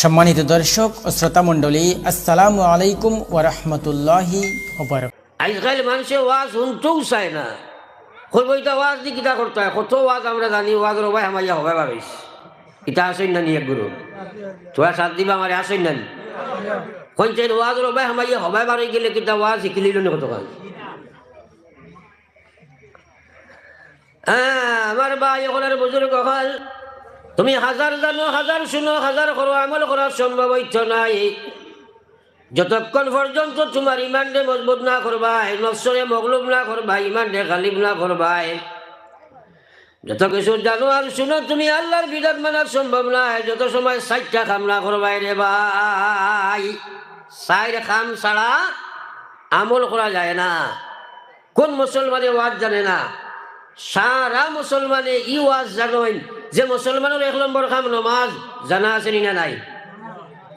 সম্মানিত দর্শক ও শ্রোতা মণ্ডলী, আসসালামু আলাইকুম ওয়া রাহমাতুল্লাহি ওয়া বারাকাতুহু। আজকাল মানুষে ওয়াজ শুনতেও চায় না। কই বইটা ওয়াজ দি কিতা করতে হয়, কত ওয়াজ আমরা জানি, ওয়াজের ভাই আমাইয়া হবে ভাবিস ইটা আসেন না নি এক গুরু তোরা সাত দিবা আমার আসেন না নি কইছেন ওয়াজের ভাই আমাইয়া হবে বাড়ি গেলে কিতা ওয়াজ শিখিলিল না কত কাজ। আমার ভাই এখন আর বুজুর্গ হল, তুমি হাজার জানো, হাজার শুনো, হাজার করো, আমল করা সম্ভব হইতো নাই যতক্ষণ পর্যন্ত তোমার ইমানকে মজবুত না করবাই, নফসরে মগলুব না করবাই, ইমানকে গালিব না করবাই। যত কিছু জানো আর শুনো, তুমি আল্লাহর বিধান মানা সম্ভব নয় যত সময় সাইটটা কাম না করবাই রে ভাই। সাইর খাম ছাড়া আমল করা যায় না। কোন মুসলমানে ওয়াজ জানে না? সারা মুসলমানে ই ওয়াজ জানেন যে মুসলমানের 1 নম্বর খাম নমাজ জানা আছে না নাই?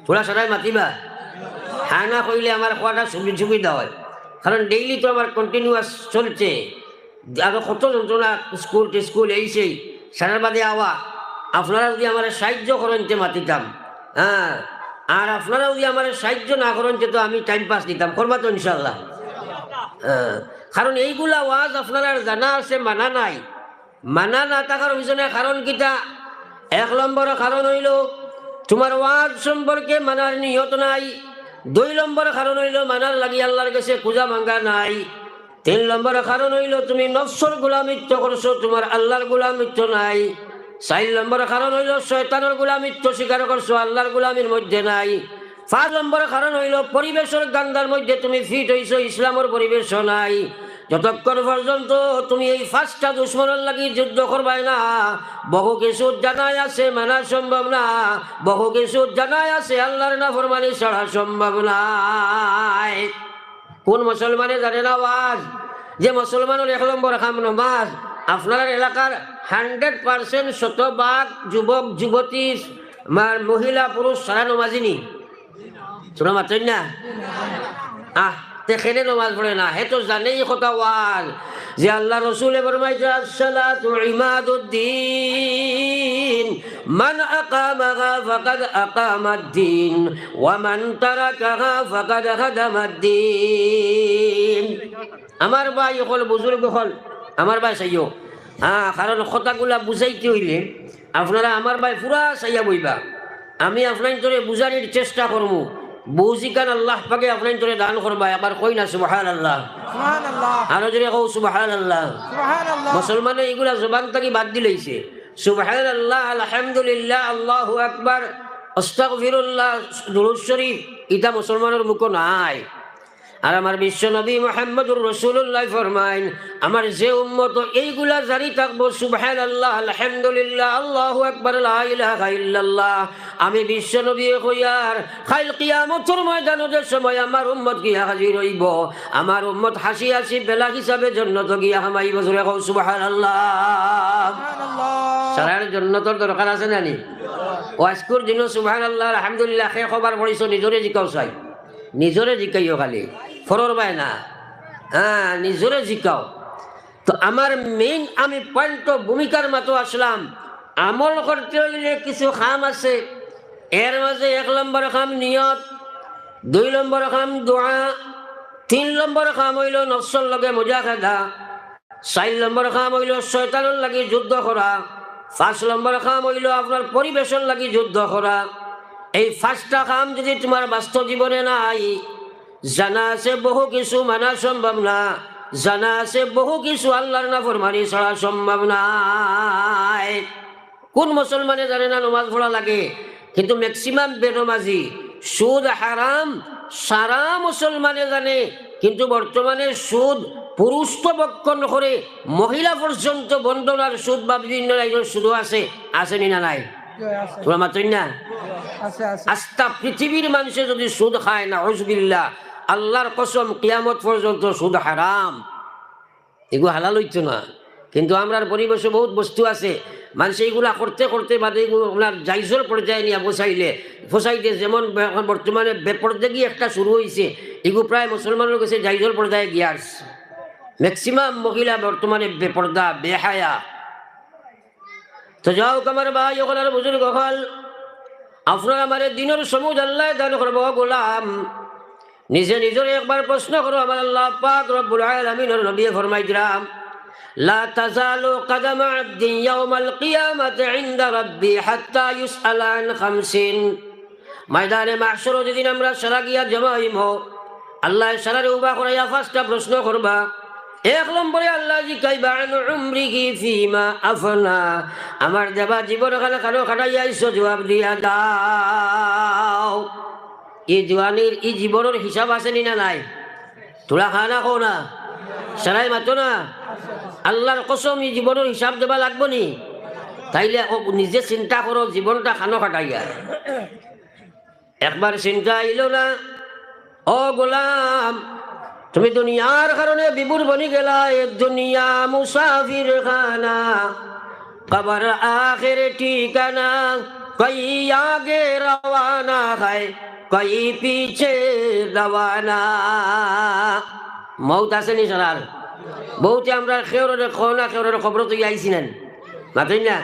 তোরা সবাই মাতিবা হ্যাঁ না কইলে আমার খোয়াটা সুবিধা হয়, কারণ ডেইলি তো আমার কন্টিনিউয়াস চলছে। আরো কত যন্ত্রণা, স্কুল এই সেই সারার বাদে আওয়া। আপনারা যদি আমার সাহায্য করেন তে মাতিতাম, হ্যাঁ, আর আপনারা যদি আমার সাহায্য না করেন তো আমি টাইম পাস দিতাম, করবা তো ইনশাল্লাহ। হ্যাঁ, কারণ এইগুলা ওয়াজ আপনারা জানা আছে, মানা নাই। মানা না থাকার পিছনে কারণ কিটা? 1 নম্বর কারণ হইল তোমার ওয়াজ সম্পর্কে মানার নিয়ত নাই। 2 নম্বর কারণ হইল মানার লাগি আল্লাহর কাছে পূজা মাঙ্গা নাই। 3 নম্বর কারণ হইল তুমি নফসর গোলামিত্ব করছো, তোমার আল্লাহর গোলামিত্ব নাই। 4 নম্বর কারণ হইল শয়তানের গোলামিত্ব স্বীকার করছো, আল্লাহর গোলামির মধ্যে নাই। 5 নম্বর কারণ হইল পরিবেশের গান্ধার মধ্যে তুমি ফিট হইছো, ইসলামের পরিবেশ নাই। যতক্ষণ পর্যন্ত তুমি এই 5টা দুশ্মনের লাগি যুদ্ধ করবাই না, বহু কিছু জানাই আছে মানা সম্ভব না, বহু কিছু জানাই আছে আল্লাহর নাফরমানি ছাড়া সম্ভব নাই। কোন মুসলমানে জানে না ওয়াজ? যে মুসলমানের 1 নম্বর খাম নমাজ। আপনার এলাকার 100% শতভাগ যুবক যুবতী, মহিলা পুরুষ সারা নমাজিনি শোনা মাত্রেন না? তেখেনে নমাজ পড়ে না, হে তো জানেই কথা ওয়াজ যে আল্লাহ রসুলে ফরমাইছে আসসালাতু ইমাদুদ্দিন মান আকামাহা ফাকাদ আকামাদ্দিন ওয়া মান তারাকাহা ফাকাদ হাদামাদ্দিন। আমার ভাই হল, বুজুর্গ হল, আমার ভাই চাইও, কারণ কথাগুলা বুঝাইতে হইলে আপনারা আমার ভাই পুরা চাইয়া বইবা। আমি আপনার তোরে বুঝানির চেষ্টা করবো, বুঝিকান আল্লাহ পাকে আপনার তোরে দান করবা। একবার কই না সুবহানাল্লাহ, আরো জোরে কও সুবহানাল্লাহ। মুসলমানে এগুলা জবান থেকে বাদ দিলেইছে। সুবহানাল্লাহ, আলহামদুলিল্লাহ, আল্লাহু আকবার, আস্তাগফিরুল্লাহ, দুরূদ শরীফ এটা মুসলমানের মুখ নাই। আর আমার বিশ্ব নবী মুহাম্মদুর রাসূলুল্লাহ ফরমাইন, আমার যে উম্মত এইগুলা জারি থাকবো সুবহানাল্লাহ, আলহামদুলিল্লাহ, আল্লাহু আকবার, লা ইলাহা ইল্লাল্লাহ, আমি বিশ্ব নবী কইয়ার কাল কিয়ামতের ময়দানের সময় আমার উম্মত গিয়া হাজির হইব। আমার উম্মত হাসি হাসি বেলা হিসাবে জান্নাত গিয়া হামাইব। জোরে কও সুবহানাল্লাহ। সারার জান্নাতের দরকার আছে না নি? ওয়াজকুর দিন সুবহানাল্লাহ, আলহামদুলিল্লাহ কে খবর পড়িছো নিজরে জিকাও চাই, নিজরে জিকাইও, খালি ফরর বাই না, নিজরে জিকাও। তো আমার মেইন আমি পয়েন্ট ভূমিকার মতো আসলাম। আমল করতে হইলে কিছু খাম আছে, এর মাঝে 1 নম্বর খাম নিয়ত, 2 নম্বর খাম দোয়া, 3 নম্বর খাম হইল নফসর লগে মুজাহাদা, 4 নম্বর খাম হইল শয়তানের লাগি যুদ্ধ করা, 5 নম্বর খাম হইল আপনার পরিবেশের লাগি যুদ্ধ করা। এই 5টা কাম যদি তোমার বাস্তব জীবনে নাই, জানা আছে বহু কিছু মানা সম্ভব না, জানা আছে বহু কিছু আল্লাহর নাফরমানি ছাড়া সম্ভব নাই। কোন মুসলমানে জানে না নমাজ পড়া লাগে? কিন্তু ম্যাক্সিমাম বেনমাজি। সুদ হারাম সারা মুসলমানে জানে, কিন্তু বর্তমানে সুদ পুরুষ তো বক্ষণ করে, মহিলা পর্যন্ত বন্ধনার সুদ বা বিভিন্ন সুদও আছে, আসেনি না নাই? তোমরা মাত্রই না? আস্তা পৃথিবীর মানুষে যদি সুদ খায় না, হুজবিল্লাহ, আল্লাহর কসম কিয়ামত পর্যন্ত সুদ হারাম। এগুলো হালাল হইতো না। কিন্তু আমরার পরিবেশে বহুত বস্তু আছে, মানুষ এইগুলা করতে করতে বাদে এগুলো আপনার জাইজর পর্যায়ে নিয়ে ফসাইতে, যেমন বর্তমানে বেপরদেগি একটা শুরু হয়েছে, এগুলো প্রায় মুসলমানের কাছে জাইজর পর্যায়ে গিয়ে আসছে। ম্যাক্সিমাম মহিলা বর্তমানে বেপর্দা, বেহায়া। তো যাও আমার ভাই ওখানে বুজুর্গ হল, আপনার আমার দিনের সমুদ আল্লাহ দান করবো গোলাম নিজে নিজের একবার প্রশ্ন করো আমার আল্লাহ পাক রব্বুল আলামিনের নবী ফরমাইছিলাম লা তাজালু কদম আবদি ইয়াউমাল কিয়ামাতি ইনদা রাব্বি হাত্তা ইউসআলা আন খামসিন ময়দানে মাহশর যেদিন আমরা সারা গিয়া জমা হইব আল্লাহ সারারে উবা করাইয়া পাঁচটা প্রশ্ন করবা। এক নম্বরে আল্লাহ জিজ্ঞাসা আন উমরিহি ফিমা আফনা আমার দেবা জীবন কালে কারো খাটাইয়া আইছো জবাব দিয়া দাও। এই জওয়ানির এই জীবনের হিসাব আছে নি না নাই? তোরা খানা খো না সারাই মাতো না আল্লাহর কসম এই জীবনের হিসাব দেবা লাগবো নি? তাইলে নিজে চিন্তা করো জীবনটা খানো খাটাইয়া একবার চিন্তা আইল না ও গোলাম তুমি দুনিয়ার কারণে বিবুর বনি গেলা এ দুনিয়া মুসাফির খানা কবর আখির ঠিকানা কই আগে রওয়ানা হয় কই পিছে রওয়ানা। মৌত আছে নি সারার বহুতে আমরা খেউরে খোনা খেউরে খবর তো আইছি নেন মাতই না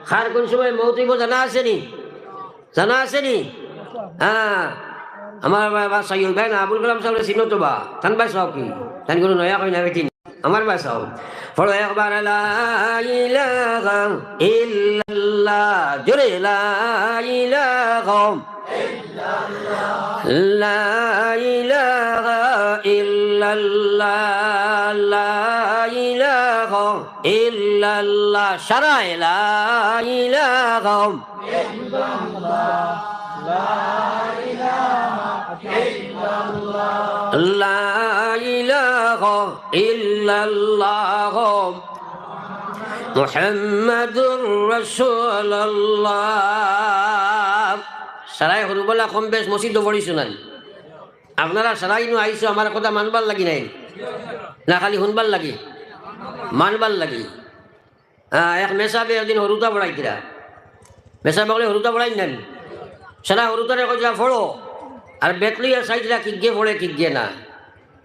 খার কোন সময় মৌতিব জানা আছে নি? জানা আছে নি? হ্যাঁ আমার বাসাই ভাই না আবুল কালাম সাহেব চিনো তো বা তান বাসাও কি তান কোনো নয়া কই না বেটি আমার বাসাও ফলো একবার লা ইলাহা ইল্লাল্লাহ জোরে লা ইলাহা ইল্লাল্লাহ লা ইলাহা ইল্লাল্লাহ লা ইলাহা ইল্লাল্লাহ সারাই লা ইলাহা ইল্লাল্লাহ লা ইলাহা ইল্লাল্লাহ মুহাম্মাদুর রাসূলুল্লাহ। সারাই হরুবলা কম বেশ মসজিদ পড়ি শুনান আপনারা সারাই নু আইসো আমার কথা মানবার লাগি নাই না খালি শুনবার লাগি মানবার লাগি। এক মেসাবে একদিন হরুতা পড়াই কিরা মেসা বলে হরুতা পড়াই নেন সারা হরুতারে কইলা ফড়ো আর বেতলিয়া সাইডরা কিগে ফড়ে কিগে না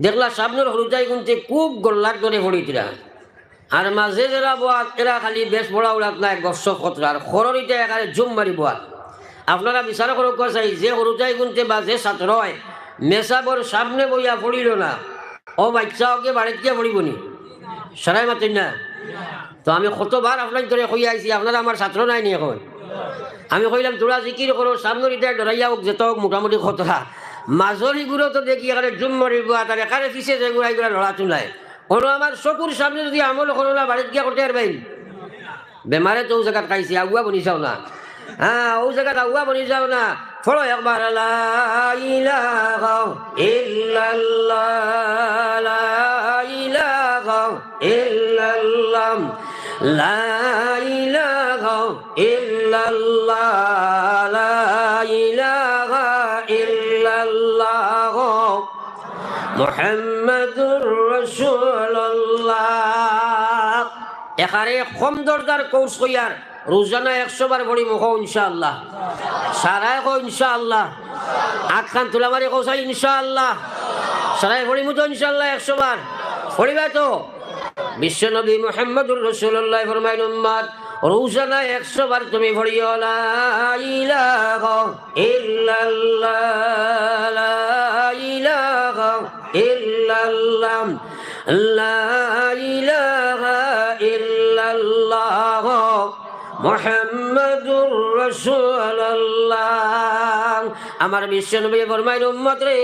দেখলা সামনের হরুতাই গুনতে খুব গোল্লার ধরে ফড়িতরা আর মাঝে যারা বোয়াত এরা খালি বেশ বড়া উড়াত নাই গস কতরা আর খররিতে একারে জুম মারি বোয়াত। আপনারা বিচার করো চাই যে হরুতাই গুনতে বা যে ছাত্র হয় মেসাবর সামনে বইয়া পড়িল না ও বাচ্চা ওকে বাড়িতে গিয়ে পড়িব নি সারাই মাতেন না? তো আমি কতবার আপনার ধরে কই আইছি আপনারা আমার ছাত্র নাই নি এখন? আমি কইলাম তোরা জিকির করো সামনের ইটা ডরাইয়া হোক যেত হোক মোটামুটি খতরা মাজরি গুলো তো দেখি এখানে জুম মারিব তার এখানে পিছিয়ে যে গুড়াই গুলা লড়া চুলায় কোনো আমার চকুর সামনে যদি আমল করো না বাড়িতে গিয়া করতে পারবেন বেমারে তো ও জায়গাত খাইছি আগুয়া বনি যাও না। হ্যাঁ ও জায়গাত আগুয়া বনি যাও না ফলো একবার লা ইলাহা ইল্লাল্লাহ লা ইলাহা ইল্লাল্লাহ লা ইলাহা ইল্লাল্লাহ লা ইলাহা ইল্লাল্লাহ মুহাম্মাদুর রাসূলুল্লাহ। এখানে কম দরদার কোর্স কইয়ার রোজানা 100 বার পড়ি মুখ ইনশাআল্লাহ সারাই কো ইনশাআল্লাহ আট খান তুলা মারি কোসাই ইনশাআল্লাহ সারাই পড়ি মুতো ইনশাআল্লাহ 100 বার পড়িবা তো। বিশ্বনবী মুহাম্মদুর রাসূলুল্লাহ ফরমাইন উম্মত রোজানা 100 বার তুমি পড়িও লা ইলাহা ইল্লাল্লাহ লা ইলাহা ইল্লাল্লাহ লা ইলাহা ইল্লাল্লাহ মুহাম্মাদুর রাসূলুল্লাহ। আমার বিশ্বনবী ফরমাইন উম্মত রে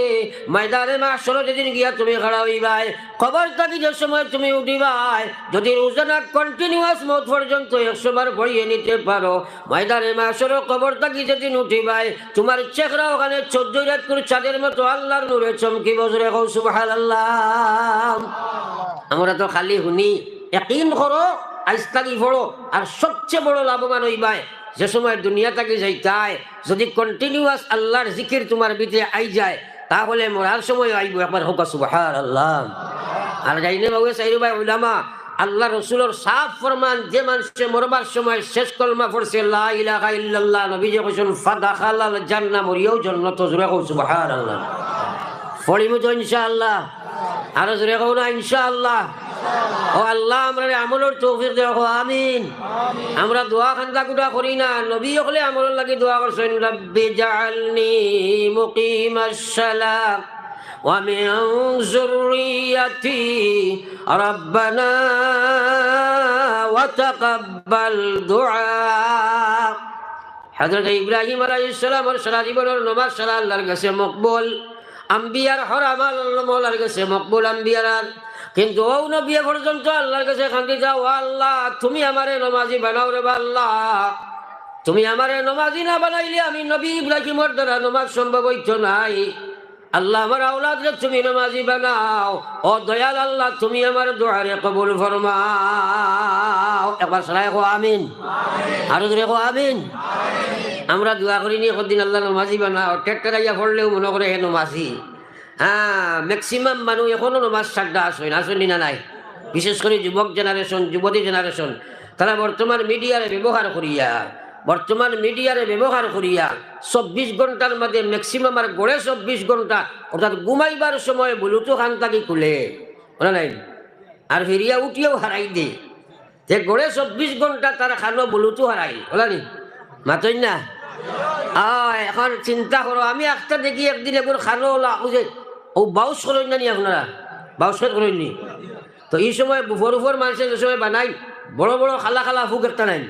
ময়দানে মাহশর যেদিন গিয়া তুমি খাড়া হইবাই খবর থাকি যে সময় তুমি উঠিবাই যদি রোজানা কন্টিনিউয়াস মত পর্যন্ত 100 বার পড়িয়ে নিতে পারো ময়দানে মাহশর খবর থাকি যেদিন উঠিবাই তোমার চেহারা ওখানে 14 রাত করে চাঁদের মতো আল্লাহর নূরে চমকি বজরে কও সুবহানাল্লাহ। আমরা তো খালি শুনি ইয়াকিন করো আইস্তাগি পড়ো আর সবচেয়ে বড় লাভবান হইবাই যে সময় দুনিয়া থেকে যাইতাই যদি কন্টিনিউয়াস আল্লাহর জিকির তোমার ভিতরে আই যায় তাহলে মরার সময় আইব একবার হোক সুবহানাল্লাহ। আর যাইনে বাবু সাইরু ভাই উলামা আল্লাহ রসুলের সাফ ফরমান যে মানুষে মরবার সময় শেষ কলমা পড়ছে লা ইলাহা ইল্লাল্লাহ নবীজি কইছেন ফাদাখালাল জান্নাহ মরিয়াও জান্নাত জুরে কও সুবহানাল্লাহ। পড়িমু তো ইনশাআল্লাহ আর জুরে কও না ইনশাআল্লাহ ও আল্লাহ আমরা আমলের তৌফিক দেও আমিন। আমরা দোয়া খান্দা গুটা করি না, নবী হলে আমলের লাগি দোয়া করছেন, রব্বি জাআলনি মুকিমাস সালাহ ওয়া মিন যুররিয়াতি রাব্বানা ওয়া তাকাব্বাল দুআ। হযরত ইব্রাহিম আলাইহিস সালামের সারা জীবনের নামাজ সারা আল্লাহর কাছে মকবুল, আম্বিয়ার হরাম আল্লাহর কাছে মকবুল আম্বিয়ার। কিন্তু ও নবী পর্যন্ত আল্লাহর কাছে খান্দি যাও, আল্লাহ তুমি আমারে নমাজি বানাও রে আল্লাহ, তুমি আমারে নমাজি না বানাইলে আমি নবী ইব্রাহিমের দ্বারা নমাজ সম্ভব হইতো নাই। আল্লাহ আমার আওলাদরে তুমি নমাজি বানাও, ও দয়াল আল্লাহ তুমি আমার দোয়ারে কবুল ফরমাও। একবার সবাই কো আমিন, আরো জোরে কো আমিন। আমরা দোয়া করি নি কদিন আল্লাহ নমাজি বানাও, টেট্টারাইয়া পড়লেও মনে করে হে নমাজি। হ্যাঁ, ম্যাক্সিমাম মানুষ এখনো নমাজ ছাড়া আসেন না নাই, বিশেষ করে যুবক জেনারেশন, যুবতী জেনারেশন, তারা বর্তমান মিডিয়ারে ব্যবহার করিয়া 24 ঘন্টার মধ্যে ম্যাক্সিমাম আর গড়ে 24 ঘন্টা, অর্থাৎ ঘুমাইবার সময় ব্লুটুথ খান থাকি খুলে বলে নাই, আর ফিরিয়া উঠিয়েও হারাই দে, যে গড়ে 24 ঘন্টা তারা খানো ব্লুটুথ হারাই বলানি মাতই না। এখন চিন্তা করো, আমি একটা দেখি একদিন একবার খানো বুঝে ও বাউস করেন না নি, আপনারা বাউস করেন নি? তো এই সময় গুফর উফর মানুষের যে সময় বানাই বড় বড় খালা খালা ফুক একটা নাই,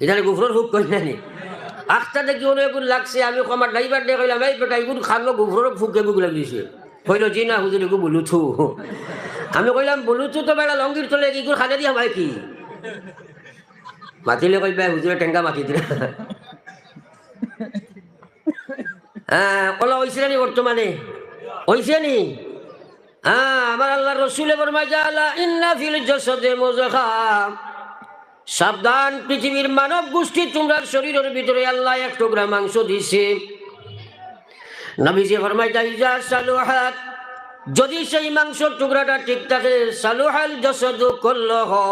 এখানে গুফরের ফুক করি না নি। একটা দেখি ওর এগুলো লাগছে, আমি আমার ড্রাইভার দিয়ে কইলাম এই বেটা এগুলো খানো গুফরের ফুক এগুলো লাগিয়েছে, কইল জি না হুজুর এগুলো বলুথু। আমি কইলাম বলুথু তো বেড়া লঙ্গির তলে এগুলো খানে দিয়া ভাই কি মাতিলে কইবা হুজুরে টেঙ্গা মাতি দিলে। হ্যাঁ ওলা হয়েছে নি বর্তমানে, হয়েছে নি? হ্যাঁ, আমার আল্লাহ রসুলে ফরমায় জাআলা ইন্না ফিল জাসাদে মুযগা, সাবধান পৃথিবীর মানব গোষ্ঠী তোমরা শরীরের ভিতরে আল্লাহ এক টুকরা মাংস দিছে। নবীজি ফরমায় ইজা সালুহাত, যদি সেই মাংসের টুকরাটা ঠিক থাকে, সালুহাল জাসাদু কুল্লুহু,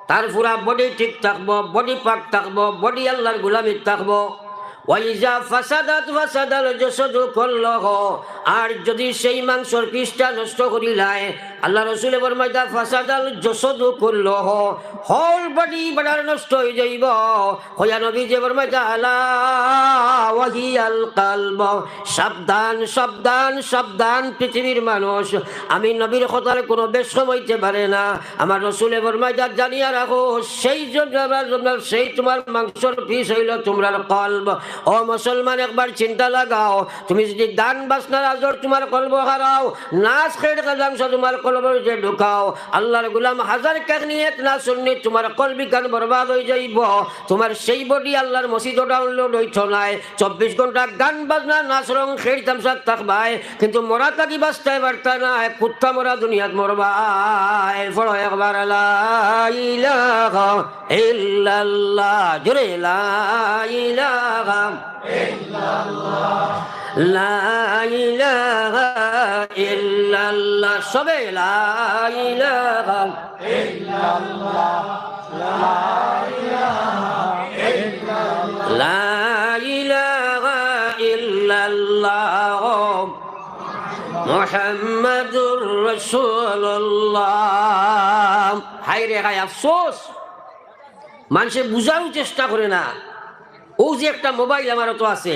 তার পুরা বডি ঠিক থাকবো, বডি পাক থাকবো, বডি আল্লাহর গোলামি থাকবো। ওয়াইজা ফাসাদাত ফাসাদাল জাসাদু কুল্লুহু, আর যদি সেই মাংসের পিসটা নষ্ট করিলায়, আল্লাহ রাসূল ফরমায় ফাসাদাল জাসাদু কুল্লুহু, হোল বডি বড়ার নষ্ট হয়ে যাইব। হইয়া নবী যে ফরমায় আলা ওয়াহিয়াল কলব, সাবধান সাবধান সাবধান পৃথিবীর মানুষ, আমি নবীর কথার কোনো বেশম হইতে পারে না। আমার রাসূল ফরমায় জানিয়া রাখো, সেই জন্য সেই তোমার মাংসের পিস হইল তোমার কলব। ও মুসলমান একবার চিন্তা লাগাও, তুমি যদি দান বাসনার আজর তোমার কলব হারাও, নাচ খেড় কাজাংশ তোমার কলব যে ঢুকাও, আল্লাহর গোলাম হাজার কাকনিয়ত না শুননি তোমার কলবি কান বরবাদ হয়ে যাইব। তোমার সেই বডি আল্লাহর মসজিদ ডাউনলোড হইছ নাই, 24 ঘন্টা গান বাজনা নাচ রং খেড় তামসাক থাকবাই, কিন্তু মরা তাকি বাঁচতে পারতা না, কুত্তা মরা দুনিয়াত মরবাই। ফলো একবার লা ইলাহা ইল্লাল্লাহ, জোরে লা ইলাহা লা ইলাহা ইল্লাল্লাহ, সবে লা ইলাহা ইল্লাল্লাহ, লা ইলাহা ইল্লাল্লাহ মুহাম্মাদুর রাসূলুল্লাহ। হায় রে হায়, আফসোস মানুষে বুঝারও চেষ্টা করে না। ও যে একটা মোবাইল আমারও তো আছে,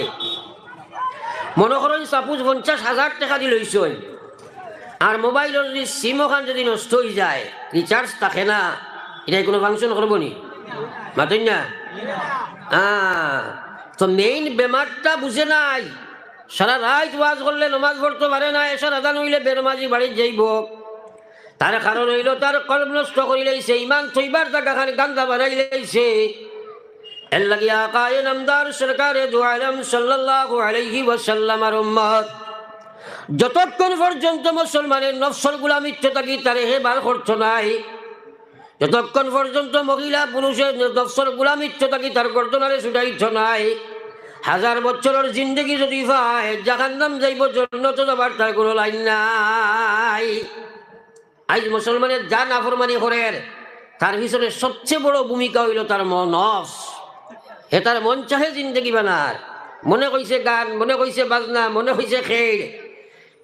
মনে করেন সাপোজ 50,000 টাকা দিয়ে লইছ, আর মোবাইলের যদি সিম ওখান যদি নষ্ট হয়ে যায়, রিচার্জ থাকে না, এটাই কোনো ফাংশন করবো নি? মাতই না। তো মেইন বেমারটা বুঝে নাই, সারা রাত ওয়াজ করলে নমাজ পড়তে পারে না, এসা আদান হইলে বেনমাজি বাড়ি যাইব। তার কারণ হইল তার কলব নষ্ট করে লাইছে, ইমান থইবার জায়গা খান গান্দা বানাই লাইছে। এর লাগি আকায়ে নামদার সরকারে দু আলম সাল্লাল্লাহু আলাইহি ওয়াসাল্লামের উম্মত যতক্ষণ পর্যন্ত মুসলমানের নফসের গোলামিত্ব থাকি তারে হে বার করতো নাই, যতক্ষণ পর্যন্ত মহিলা পুরুষের নফসের গোলামিত্ব থাকি তার গর্দনারে ছুটাইছ নাই, 1000 বছরের জিন্দগি যদি পায় জাহান্নাম যাইব, জান্নাতে যাবার তার কোনো লাইন নাই। আজ মুসলমানের যা নাফরমানি করে তার পিছনে সবচেয়ে বড় ভূমিকা হইল তার নফস। হে তার মন চাহে জিন্দগি বানার, মনে কইছে গান, মনে কইছে বাজনা, মনে কইছে খেড়।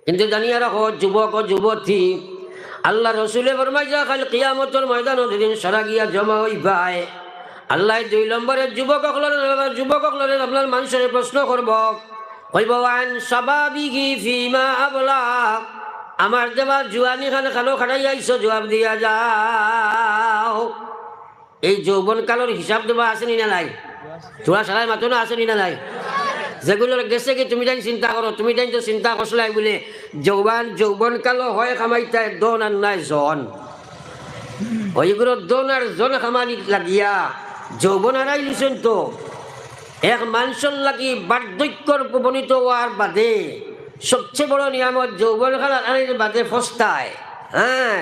কিন্তু জানিয়া রাখো যুবক ও যুবতী, আল্লাহ রসুলে ফরমাইয়া খালি কিয়ামতের ময়দানে যেদিন সারা গিয়া জমা হইবাই আল্লাহ 2 নম্বরের যুবক হলরে আপনার মানুষের প্রশ্ন করব কইব আন শাবাবিহি ফিমা আবলা আমার দেবা জুয়ানি খানো খাটাই আইছো জবাব দিয়া যাও। এই যৌবন কালের হিসাব দেবা আসেনি না নাই? তোরা সারাই মাত্র না আসেনি না নাই? যেগুলোর গেছে কি তুমি তাই চিন্তা করো, তুমি তাই তো চিন্তা করলাই বলে যৌবন কালো হয় খামাইতায় দন আর নাই জন, ওইগুলো দন আর জন খামানি লাগিয়া যৌবন হারাই দিচ্ছেন। তো এক মানুষের লাগি বার্ধক্যর উপনীত হওয়ার বাদে সবচেয়ে বড় নিয়ামত যৌবন হারাইর বাদে ফস্তায়। হ্যাঁ,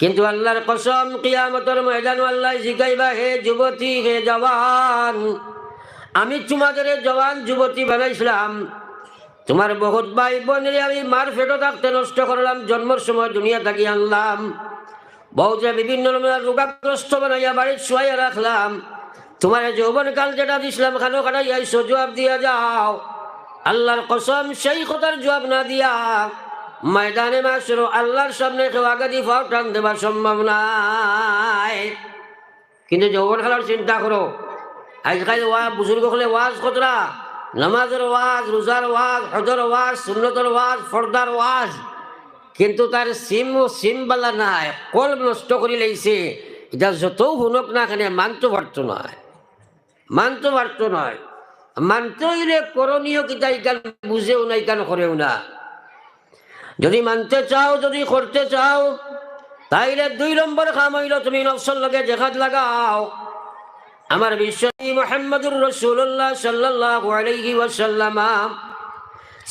কিন্তু আল্লাহর কসম কিয়ামতের ময়দান আল্লাহ জিগাইবা, হে যুবতী হে জওয়ান, আমি তোমাদের জওয়ান যুবতী বানাইছিলাম, তোমার বহুত ভাই বোনের আমি মার ফেটো থাকতে নষ্ট করলাম, জন্মের সময় দুনিয়া থাকি আনলাম, বহুতে বিভিন্ন রোগাগ্রস্ত বানাইয়া বাড়ির শুয়াইয়া রাখলাম, তোমার যৌবন কাল যেটা দিছিলাম খানো কাটাই আইসো জবাব দিয়া যাও। আল্লাহর কসম সেই কথার জবাব না দিয়া ময়দানে মাসর আল্লাহর সামনে কেউ আগে দিয়ে ফাও টান দেবার সম্ভব নাই। কিন্তু যৌবন খেলার চিন্তা করো, আজকাল বুজুর্গ হলে ওয়াজ কতরা, নামাজের ওয়াজ, রোজার ওয়াজ, হজর ওয়াজ, সুন্নতের ওয়াজ, ফর্দার ওয়াজ, কিন্তু তার সিমবালা নাই, কলব নষ্ট করে লাইছে। এটা যত শুনক না কেন মানতে পারতো নয়, মানতে হইলে করণীয় কিতা ইকান বুঝেও না, ইকান করেও না। যদি মানতে চাও, যদি করতে চাও, তাইলে 2 নম্বর কাম হইল তুমি নফসের লগে জেহাদ লাগাও। আমার বিশ্বনবী মুহাম্মদুর রাসূলুল্লাহ সাল্লাল্লাহু আলাইহি ওয়াসাল্লাম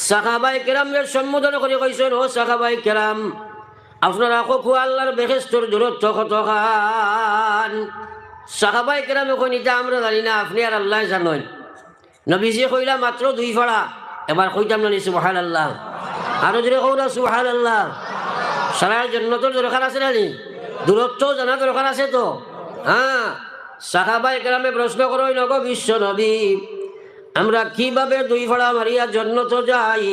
সাহাবায়ে কেরামের সম্বোধন করে কইছেন, ও সাহাবায়ে কেরাম, আপনারা কখু আল্লাহর বেহেশতের দূরত্ব কত খান? সাহাবায়ে কেরাম কই, এটা আমরা জানি না, আপনি আর আল্লাহ জানেন। নবীজি কইলা মাত্র 2 ফাড়া, এবার কইতাম না সুবহানাল্লাহ, আরো জোরে কও না সুবহানাল্লাহ। সারা জান্নাতের দরকার আছে না? দূরত্ব জানা দরকার আছে তো। হ্যাঁ, সাহাবায়ে কেরামে প্রশ্ন করো, নগো বিশ্ব নবী, আমরা কিভাবে 2 ফাড়া মারিয়া জান্নাতে যাই?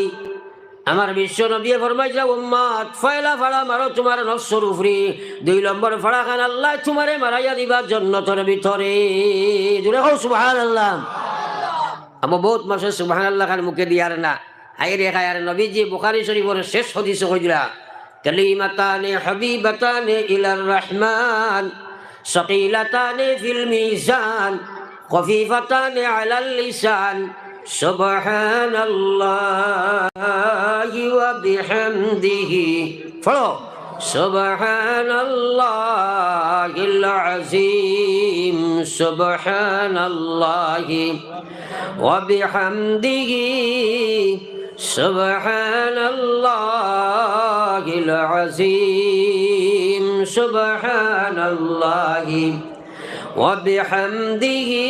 আমার বিশ্ব নবী ফরমাইলা, উম্মত পয়লা ফাড়া মারো তোমার নফসের উপরে, 2 নম্বর ফাড়া খান আল্লাহ তোমারে মারাইয়া দিবা জান্নাতের ভিতরে। জোরে কও সুবহানাল্লাহ। আবার বহুত মাসে সুবহানাল্লাহ খান মুখে দিয়ার না, আইরে খায়ার নবীজি বুখারী শরীফের শেষ হাদিসে কইলা, কালিমাতানে হাবিবাতানে ইলার রহমান সাকিলাতানে ফিল মিজান খফিফাতানে আলাল লিসান সুবহানাল্লাহি ওয়া বিহামদিহি। পড়ো, সুবহানাল্লাহিল আযীম সুবহানাল্লাহি ওয়া বিহামদিহি সুবহানাল্লাহিল আযীম সুবহানাল্লাহি ওয়া বিহামদিহি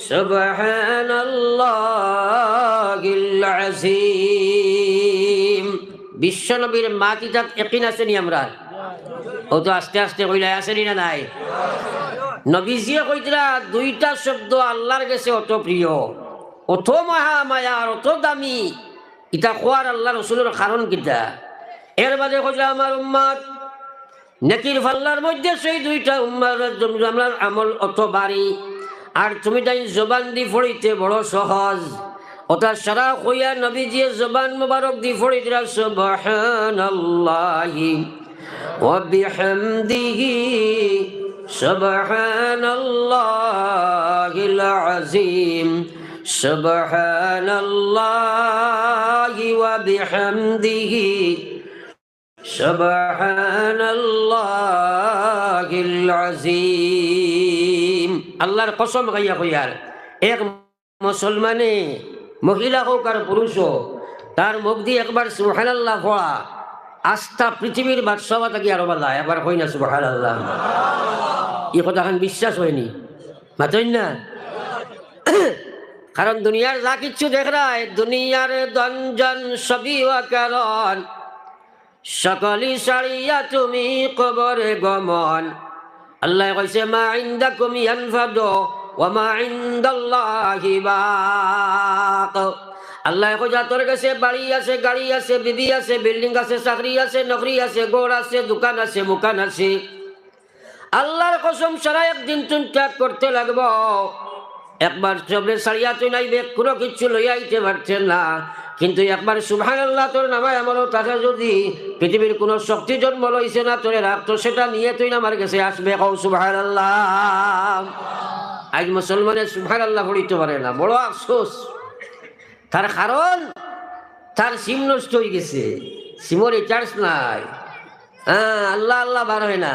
সুবহানাল্লাহিল আযীম। বিশ্বনবীর মাতিজাত ইয়াকিন আছে নি আমরা? ও তো আস্তে আস্তে কইলা আছে নি না নাই? নবীজিয়ে কইতরা 2টা শব্দ আল্লাহর কাছে অত প্রিয়, অত মহামায়া, অত দামি, এটা কোয়ার আল্লাহ রসুলের কারণ কিটা? এর বাদে কইলা আমার উম্মত নেকির ফাল্লার মধ্যে সেই 2টা আমরা আমল অত বাড়ি, আর তুমি তাই জবান দি ফড়িতে বড় সহজ। ওটা সারা কইয়া নবীজিয়ে জবান মুবারক দি ফড়িতরা সুবহানাল্লাহি ওয়া বিহামদিহি সুবহানাল্লাহিল আযীম সুবহানাল্লাহি ওয়া বিহামদিহি সুবহানাল্লাহিল আযীম। আল্লাহর কসম গাইয়া কইয়ার, এক মুসলমানে মহিলা হোক আর পুরুষ হোক, তার মুখ দিয়ে একবার সুবহানাল্লাহ পড়া আস্থা পৃথিবীর বাদশাহ থাকি আরো বালা। এবার কই না সুবহানাল্লাহ, এই কথাখান বিশ্বাস হয়নি, মাতই না। কারণ দুনিয়ার যা কিছু দেখ রায়, দুনিয়ার দঞ্জন সবই কারণ, সকলি সারিয়া তুমি কবরে গমন। আল্লাহ কইছে মা ইনদাকুম ইয়ানফাদু ওয়া মা ইনদাল্লাহি বাক। আল্লাহ কইয়া তোর কাছে বাড়ি আছে, গাড়ি আছে, বিবি আছে, বিল্ডিং আছে, চাকরি আছে, নকরি আছে, গড় আছে, দোকান আছে, মুকান আছে। আল্লাহর কসম সারা একদিন তুমি ত্যাগ করতে লাগব। একবার সবরে সারিয়া তুই নাইবে, কোনো কিছু লইয়া আইতে পারছেন না, কিন্তু একবার সুবহানাল্লাহ তোর নামায় আমলও তাকে যদি পৃথিবীর কোনো শক্তি জন্ম লইছে না তোরে রাখতো, সেটা নিয়ে তুই আমার কাছে আসবে। কও সুবহানাল্লাহ। আজ মুসলমানের সুবহানাল্লাহ পড়িতে পারে না, বড় আফসোস। তার কারণ তার সিম নষ্ট হয়ে গেছে, সিমর রিচার্জ নাই। আল্লাহ আল্লাহ বার হয় না।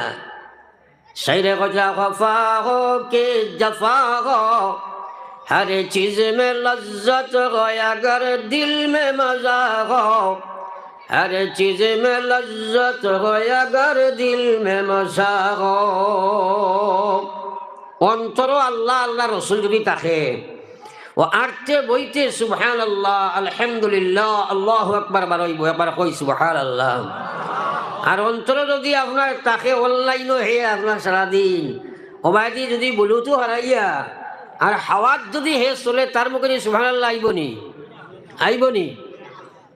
शायरे गजा खफा हो के जफा हो, हर चीज में लज्जत हो अगर दिल में मजा हो, हर चीज में लज्जत हो अगर दिल में मजा हो। অন্তর আল্লাহ আল্লাহ রসুল যদি থাকে, ও আরতে বইতে সুবহানাল্লাহ, আলহামদুলিল্লাহ, আল্লাহু আকবার বারইব, একবার কই সুবহানাল্লাহ। আর অন্তর যদি আপনার তাকে অনলাইনও হে আপনার সারাদিন ওবায়দি যদি বলুতো হারাইয়া আর হাওয়াত যদি হে চলে, তার মুখে সুবহানাল্লাহ আইবনি? আইবনি?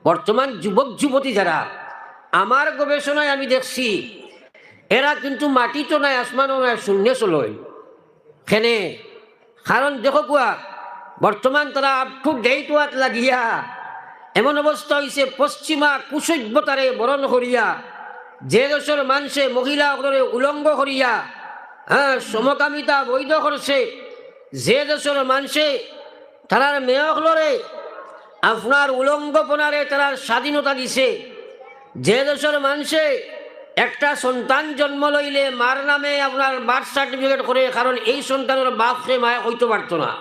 বর্তমান যুবক যুবতী যারা, আমার গবেষণায় আমি দেখছি এরা কিন্তু মাটি তো নাই, আসমানও নাই, শূন্য চলয়। কেনে? কারণ দেখো কুয়া বর্তমান তারা আপ টু ডেট ওয়াত লাগিয়া এমন অবস্থা হয়েছে, পশ্চিমা কুসভ্যতারে বরণ করিয়া যে দেশের মানুষে মহিলা উলঙ্গ করিয়া সমকামিতা বৈধ করছে, যে দেশের মানুষে তারার মেয়কলরে আপনার উলঙ্গপনারে তারা স্বাধীনতা দিছে, যে দেশের মানুষে একটা সন্তান জন্ম লইলে মার নামে আপনার বার্থ সার্টিফিকেট করে, কারণ এই সন্তানের বাপকে মায়া হইতে পারতো না।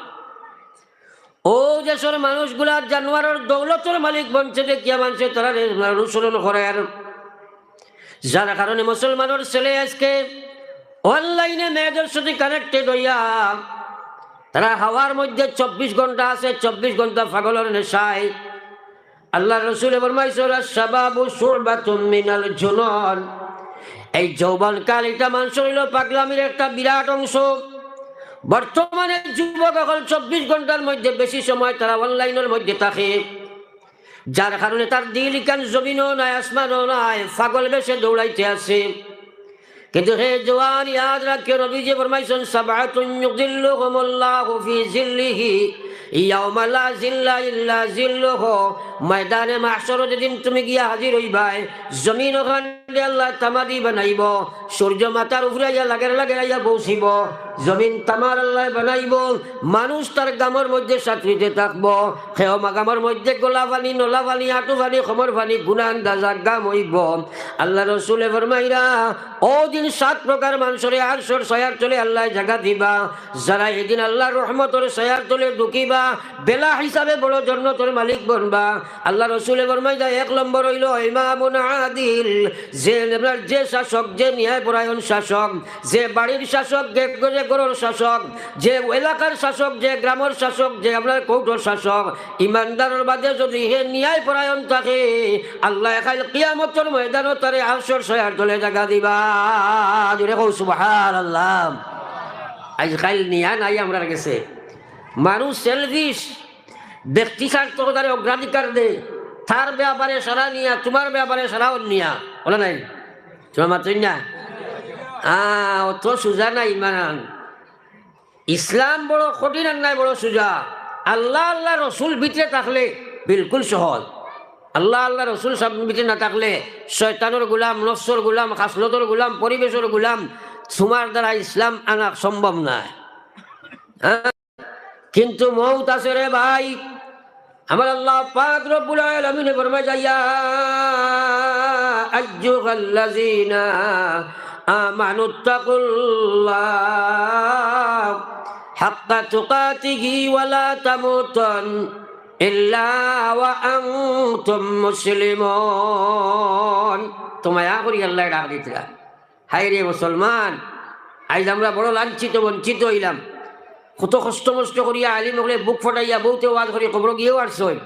ও দেশের মানুষগুলা জানোয়ারের দৌলতের মালিক বনছে দেখিয়া মানুষে তারা অনুসরণ করে। আর যার কারণে মুসলমানের ছেলে আজকে অনলাইনে মেয়েদের সাথে কানেক্টেড হইয়া তারা হাওয়ার মধ্যে 24 ঘন্টা আছে, 24 ঘন্টা পাগলের নেশায়। আল্লাহ রসুল ফরমাইছেন শাবাবু শুরবাতুম মিনাল জুনুন, এই যৌবনকাল এটা মানুষের হইল পাগলামির একটা বিরাট অংশ। বর্তমানে যুবক এখন 24 ঘন্টার মধ্যে বেশি সময় তারা অনলাইনের মধ্যে থাকে, যার কারণে তার দিল কান জমিনও নাই, আসমানও নাই, পাগল বেশে দৌড়াইতে আছে। কিন্তু হে জওয়ান, ইয়াদ রাখিও নবীজি ফরমাইছেন সাবআতুন ইউযিল্লুহুমুল্লাহু ফি জিল্লিহি ইয়াওমা লা জিল্লা ইল্লা জিল্লুহু। ময়দানে মাহশর যেদিন তুমি গিয়া হাজির হইবাই, জমিন ওখানে আল্লাহ তামাদি বানাইব, সূর্য মাথার উপরে লাগে লাগে আইয়া বসিব, জমিন তামার আল্লাহ বানাইব, মানুষ তার গামের মধ্যে সাঁতরিতে থাকব, খেয়মা গামের মধ্যে গোলা পানি, নলা পানি, হাঁটু পানি, খমর পানি, গুনা আন্দাজার গাম হইব। আল্লাহ রসুলে ফরমাইরা ও দিন 7 প্রকার মানুষের আরশের ছায়ার তলে আল্লাহ জায়গা দিবা, যারা এদিন আল্লাহর রহমতের ছায়ার তলে ঢুকিবা, বেলা হিসাবে বড় জান্নাতের মালিক বনবা। আল্লাহ রসুলে ফরমাইরা 1 নম্বর হইল ইমামুন আদিল, যে শাসক, যে ন্যায়পরায়ণ শাসক, যে বাড়ির শাসক, যে ঘরের শাসক, যে এলাকার শাসক, যে গ্রামের শাসক, যে আপনার কৌটোর শাসক, ইমানদারের বাদে যদি হে ন্যায়পরায়ণ থাকে, আল্লাহ কাল কিয়ামতের ময়দানে তারে আরশের ছায়ার তলে জায়গা দিবা। জোরে কও সুবহানাল্লাহ। আজকাল নিয়া নাই আমরা গেছে, মানুষ সেলফিশ, ব্যক্তি স্বার্থতারে অগ্রাধিকার দে, তার ব্যাপারে সারা নিয়া, তোমার ব্যাপারে সারা নিয়া, বলে নাই তোমার মাত্র না। অত সোজা নাই ইমান। ইসলাম বড় কঠিন আর নাই বড় সোজা। আল্লাহ আল্লাহ রসুল ভিতরে থাকলে বিলকুল সহজ। আল্লাহ আল্লাহ রসুল সব ভিতরে না থাকলে শয়তানের গোলাম, নফসর গোলাম, খাসলতর গোলাম, পরিবেশের গোলাম, তোমার দ্বারা ইসলাম আনা সম্ভব নয়। কিন্তু মৌত আছে রে ভাই। আমার আল্লাহ পাক রব্বুল আলামিন ফরমায় ইয়া আইয়ুহাল্লাযীনা আমানুত্তাকুল্লাহ হাক্কা তুকাতিহি ওয়া লা তামুতুন ইল্লা ওয়া আনতুম মুসলিমুন। তোমায় করি আল্লাহ ডাক দিতরা, হায় রে মুসলমান, আজ আমরা বড় লাঞ্ছিত বঞ্চিত হইলাম। কত কষ্ট মষ্ট করিয়া আলিম হলে বুক ফটাইয়া বউতে ওয়াজ করি খবর গিয়েও আসছই,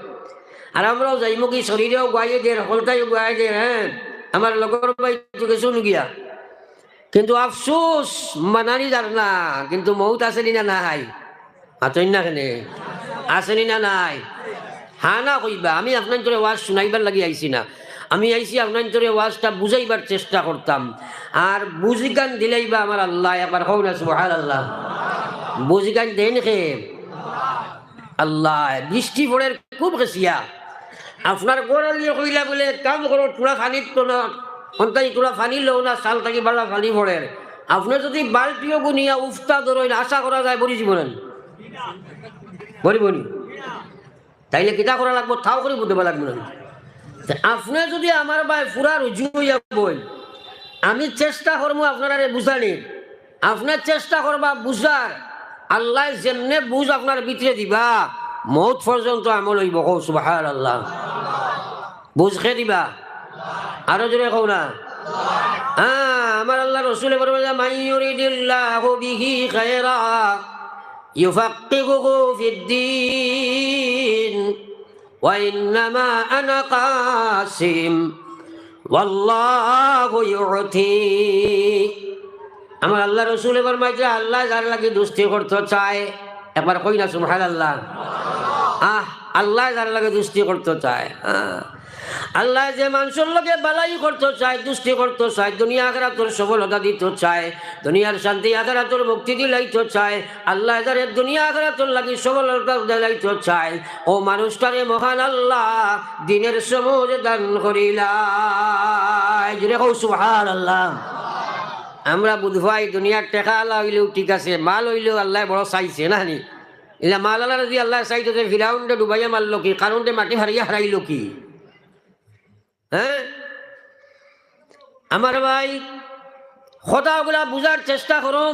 আর আমরাও যাইমুখী শরীরেও গাইয়ে দিয়ে হলতাইও গায়ে দিয়ে। আমার লগর ভাই কিছু গিয়া, কিন্তু আফসোস মানানি যার না। কিন্তু মৌত আসেনি না নাই? আতই না কেনে আসেনি না নাই? হা না কইবা। আমি আপনার তোরে ওয়াজ শুনাইবার লাগি আইছি না, আমি আইছি আপনার তোরে ওয়াজটা বুঝাইবার চেষ্টা করতাম। আর বুঝিগান দিলেইবা আমার আল্লাহ, একবার হও না সুবহানাল্লাহ। বুঝিগান দেন খে আল্লাহ। বৃষ্টি পড়ে খুব গেছিয়া, আপনার গোড়ালিয়ে কইলা বলে কাম করো, তোরা ফানিত তো না অন্তাই, তোরা ফানি লো না, চাল থাকি বাড়া ফানি পড়ে। আপনার যদি বালতিও গুনিয়া উফতা ধরেন, আশা করা যায় বলি জীবনেন বলি তাইলে কিতা করা লাগবো, তাও করে বুঝতে লাগবে না। আপনি যদি আমার ভাই পুরা রুজু হইয়া বই, আমি চেষ্টা করবো আপনারা বুঝানি, আপনার চেষ্টা করবা বুঝার। আল্লাহ যেমনে বুঝ আপনার ভিতরে দিবা, মৌত পর্যন্ত আমল হইব। কও সুবহানাল্লাহ। বুঝ খেয়ে দিবা, আরো জোরে কও না। আমার আল্লাহ রসুলে বলবেন, মাইয়ুরিদিল্লাহু বিহি খায়রা ইউফাক্কিহুহু ফিদ্দীন ওয়া ইন্নামা আনা কাসিম ওয়াল্লাহু ইউতি। আমার আল্লাহ রসুলে ফরমাইছে, আল্লাহ যার লাগি দুস্তি করতে চায়, একবার কই না সুবহানাল্লাহ। আল্লাহ যার লাগে দুস্তি করতে চায়, আল্লাহ যে মানুষের লোকে বালাই করতে চায়, দুষ্টি করতে চায়, দুনিয়া আখিরাতের সফলতা দিতে চায়, দুনিয়ার শান্তি আখিরাতের মুক্তি দিলাইতে চায়, আল্লাহ যারে দুনিয়া আখিরাতের লাগি সফলতা দিলাইতে চায়, ও মানুষটারে মহান আল্লাহ দিনের সমুজ দান করিলাই। জুড়ে কও সুবহানাল্লাহ। আমরা বুধভাই দুনিয়ার টেকা আল্লাহ হইলেও ঠিক আছে, মাল হইলেও আল্লাহ বড় চাইছে না নি। এলা মাল আল্লাহ যদি আল্লাহ চাইতো, ফিরাউনটা ডুবাইয়া মারলো কি, কারণটা মাটি হারিয়া হারাইলো কি? হ্যাঁ আমার ভাই, কথাগুলা বুঝার চেষ্টা করুন।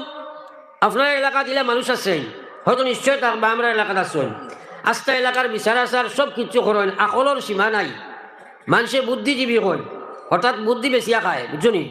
আপনার এলাকা দিলে মানুষ আছেন, হয়তো নিশ্চয় থাকবে, আমরা এলাকাত আছেন। আস্থা এলাকার বিচার আচার সব কিছু করেন, আকলের সীমা নাই। মানুষে বুদ্ধিজীবী হয়, হঠাৎ বুদ্ধি বেশিয়া খায়, বুঝছো নি?